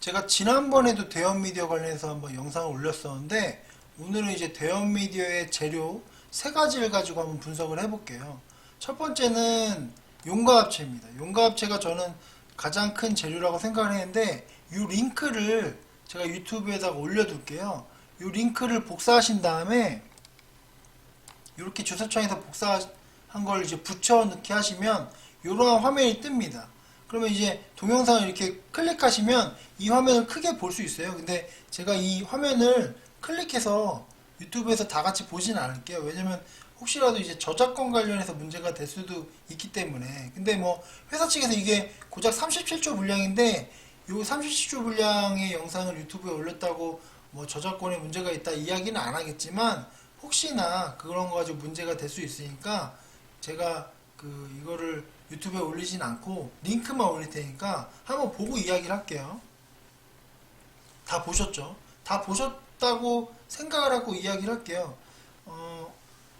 제가 지난번에도 대형 미디어 관련해서 한번 영상을 올렸었는데 오늘은 이제 대형 미디어의 재료 세 가지를 가지고 한번 분석을 해볼게요. 첫 번째는 용과 합체입니다. 용과 합체가 저는 가장 큰 재료라고 생각을 했는데 이 링크를 제가 유튜브에다가 올려둘게요. 이 링크를 복사하신 다음에 이렇게 주소창에서 복사한 걸 이제 붙여 넣기 하시면 이러한 화면이 뜹니다. 그러면 이제 동영상을 이렇게 클릭하시면 이 화면을 크게 볼 수 있어요. 근데 제가 이 화면을 클릭해서 유튜브에서 다 같이 보진 않을게요. 왜냐면 혹시라도 이제 저작권 관련해서 문제가 될 수도 있기 때문에. 근데 뭐 회사 측에서 이게 고작 37초 분량인데 요 37초 분량의 영상을 유튜브에 올렸다고 뭐 저작권에 문제가 있다 이야기는 안 하겠지만 혹시나 그런 거 가지고 문제가 될 수 있으니까 제가 이거를 유튜브에 올리진 않고 링크만 올릴 테니까 한번 보고 이야기를 할게요. 다 보셨죠? 다 보셨다고 생각을 하고 이야기를 할게요.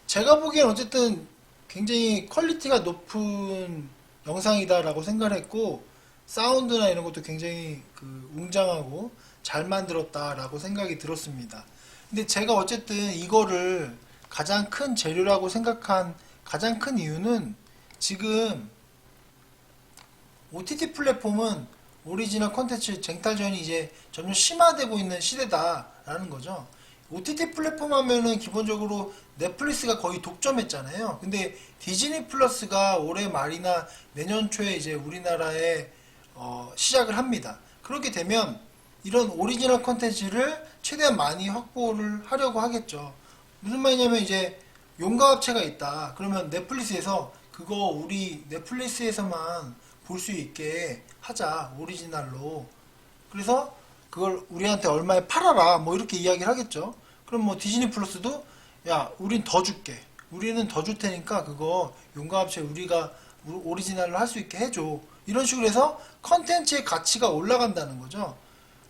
제가 보기엔 어쨌든 굉장히 퀄리티가 높은 영상이다라고 생각을 했고 사운드나 이런 것도 굉장히 웅장하고 잘 만들었다라고 생각이 들었습니다. 근데 제가 어쨌든 이거를 가장 큰 재료라고 생각한 가장 큰 이유는 지금 OTT 플랫폼은 오리지널 콘텐츠 쟁탈전이 이제 점점 심화되고 있는 시대다라는 거죠. OTT 플랫폼 하면은 기본적으로 넷플릭스가 거의 독점했잖아요. 근데 디즈니 플러스가 올해 말이나 내년 초에 이제 우리나라에 시작을 합니다. 그렇게 되면 이런 오리지널 콘텐츠를 최대한 많이 확보를 하려고 하겠죠. 무슨 말이냐면 이제 용과 합체가 있다. 그러면 넷플릭스에서 그거 우리 넷플릭스에서만 볼 수 있게 하자. 오리지널로. 그래서 그걸 우리한테 얼마에 팔아라. 뭐 이렇게 이야기를 하겠죠. 그럼 뭐 디즈니 플러스도 야, 우린 더 줄게. 우리는 더 줄 테니까 그거 용과 합체 우리가 오리지널로 할 수 있게 해줘. 이런 식으로 해서 컨텐츠의 가치가 올라간다는 거죠.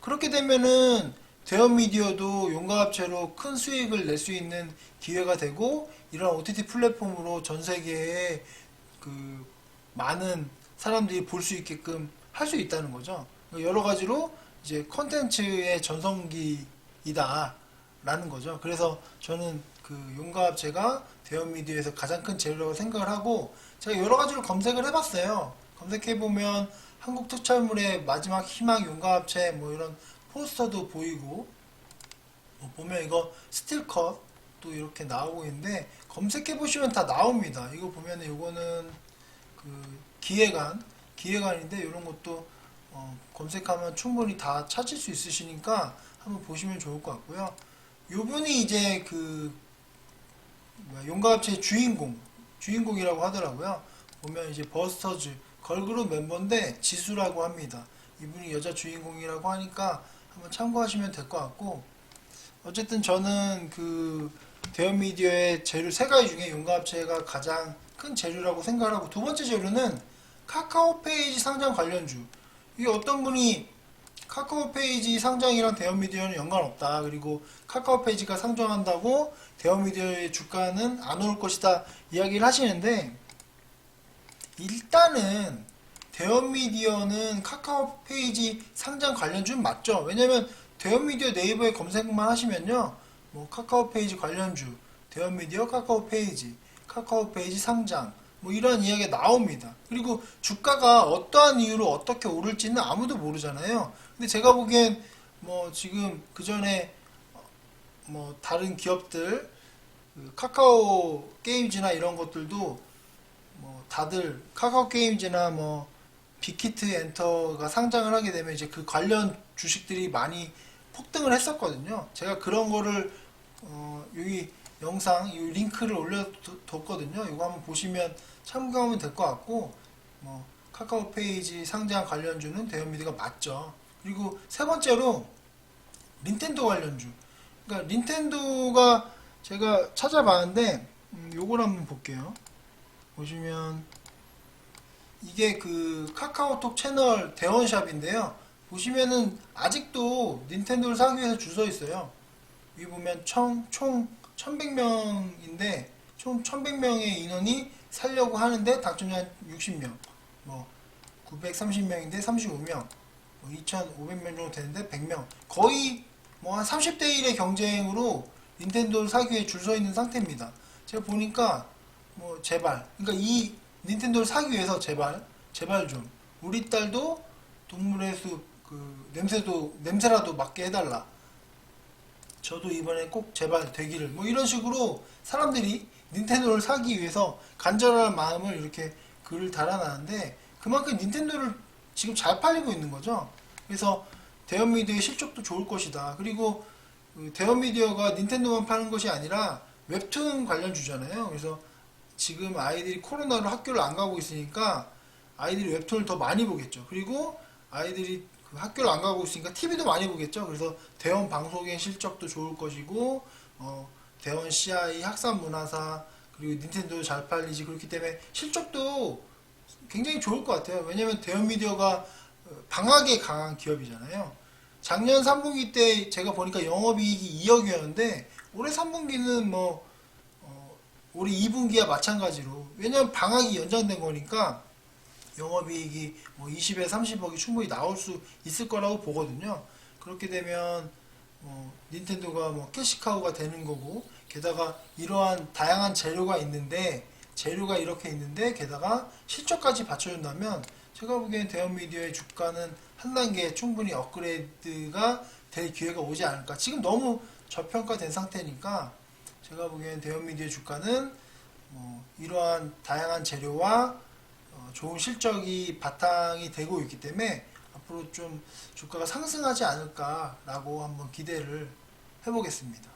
그렇게 되면은 대형 미디어도 용과 합체로 큰 수익을 낼 수 있는 기회가 되고 이런 OTT 플랫폼으로 전 세계에 많은 사람들이 볼 수 있게끔 할 수 있다는 거죠. 여러 가지로 이제 컨텐츠의 전성기이다 라는 거죠. 그래서 저는 용과 합체가 대형 미디어에서 가장 큰 재료라고 생각을 하고 제가 여러 가지로 검색을 해봤어요. 검색해보면 한국 특촬물의 마지막 희망 용과 합체 뭐 이런 포스터도 보이고 보면 이거 스틸컷도 이렇게 나오고 있는데 검색해 보시면 다 나옵니다. 이거 보면은 이거는 기획안인데 이런 것도 검색하면 충분히 다 찾을 수 있으시니까 한번 보시면 좋을 것 같고요. 요분이 이제 용과 합체의 주인공이라고 하더라고요. 보면 이제 버스터즈 걸그룹 멤버인데 지수라고 합니다. 이분이 여자 주인공이라고 하니까 한번 참고하시면 될 것 같고 어쨌든 저는 대형 미디어의 재료 세 가지 중에 용과 합체가 가장 큰 재료라고 생각을 하고 두 번째 재료는 카카오 페이지 상장 관련주. 이게 어떤 분이 카카오 페이지 상장이랑 대형 미디어는 연관없다. 그리고 카카오 페이지가 상장한다고 대형 미디어의 주가는 안 오를 것이다. 이야기를 하시는데 일단은 대형 미디어는 카카오 페이지 상장 관련주는 맞죠. 왜냐면 대형 미디어 네이버에 검색만 하시면요. 뭐 카카오 페이지 관련주, 대형 미디어 카카오 페이지 상장 뭐 이런 이야기가 나옵니다. 그리고 주가가 어떠한 이유로 어떻게 오를지는 아무도 모르잖아요. 근데 제가 보기엔 뭐 지금 그 전에 뭐 다른 기업들 카카오 게임즈나 이런 것들도 뭐 다들 카카오 게임즈나 뭐 빅히트 엔터가 상장을 하게 되면 이제 그 관련 주식들이 많이 폭등을 했었거든요. 제가 그런 거를 여기 영상 이 링크를 올려뒀거든요. 이거 한번 보시면 참고하면 될 것 같고 뭐 카카오 페이지 상장 관련주는 대형 미디어가 맞죠. 그리고 세 번째로 닌텐도 관련주. 그러니까 닌텐도가 제가 찾아봤는데 요걸 한번 볼게요. 보시면 이게 카카오톡 채널 대원샵인데요. 보시면은 아직도 닌텐도를 사기 위해서 줄 서 있어요. 여기 보면 총 1100명인데 총 1100명의 인원이 살려고 하는데 당첨자 60명, 뭐 930명인데 35명, 뭐 2,500명 정도 되는데 100명 거의 뭐 한 30대 1의 경쟁으로 닌텐도를 사기 위해 줄 서 있는 상태입니다. 제가 보니까 뭐 제발 그러니까 이 닌텐도를 사기 위해서 제발 좀 우리 딸도 동물의 숲 그 냄새라도 맡게 해달라. 저도 이번에 꼭 제발 되기를 뭐 이런 식으로 사람들이 닌텐도를 사기 위해서 간절한 마음을 이렇게 글을 달아놨는데 그만큼 닌텐도를 지금 잘 팔리고 있는 거죠. 그래서 대형 미디어의 실적도 좋을 것이다. 그리고 그 대형 미디어가 닌텐도만 파는 것이 아니라 웹툰 관련주잖아요. 그래서 지금 아이들이 코로나로 학교를 안 가고 있으니까 아이들이 웹툰을 더 많이 보겠죠. 그리고 아이들이 그 학교를 안 가고 있으니까 TV도 많이 보겠죠. 그래서 대원 방송의 실적도 좋을 것이고 대원 CI 학산 문화사 그리고 닌텐도 잘 팔리지. 그렇기 때문에 실적도 굉장히 좋을 것 같아요. 왜냐면 대형 미디어가 방학에 강한 기업이잖아요. 작년 3분기 때 제가 보니까 영업이익이 2억이었는데 올해 3분기는 뭐 올해 2분기와 마찬가지로 왜냐면 방학이 연장된 거니까 영업이익이 뭐 20에 30억이 충분히 나올 수 있을 거라고 보거든요. 그렇게 되면 닌텐도가 뭐 캐시카우가 되는 거고 게다가 이러한 다양한 재료가 이렇게 있는데 게다가 실적까지 받쳐준다면 제가 보기엔 대형 미디어의 주가는 한 단계 충분히 업그레이드가 될 기회가 오지 않을까. 지금 너무 저평가된 상태니까 제가 보기엔 대형 미디어 주가는 이러한 다양한 재료와 좋은 실적이 바탕이 되고 있기 때문에 앞으로 좀 주가가 상승하지 않을까라고 한번 기대를 해보겠습니다.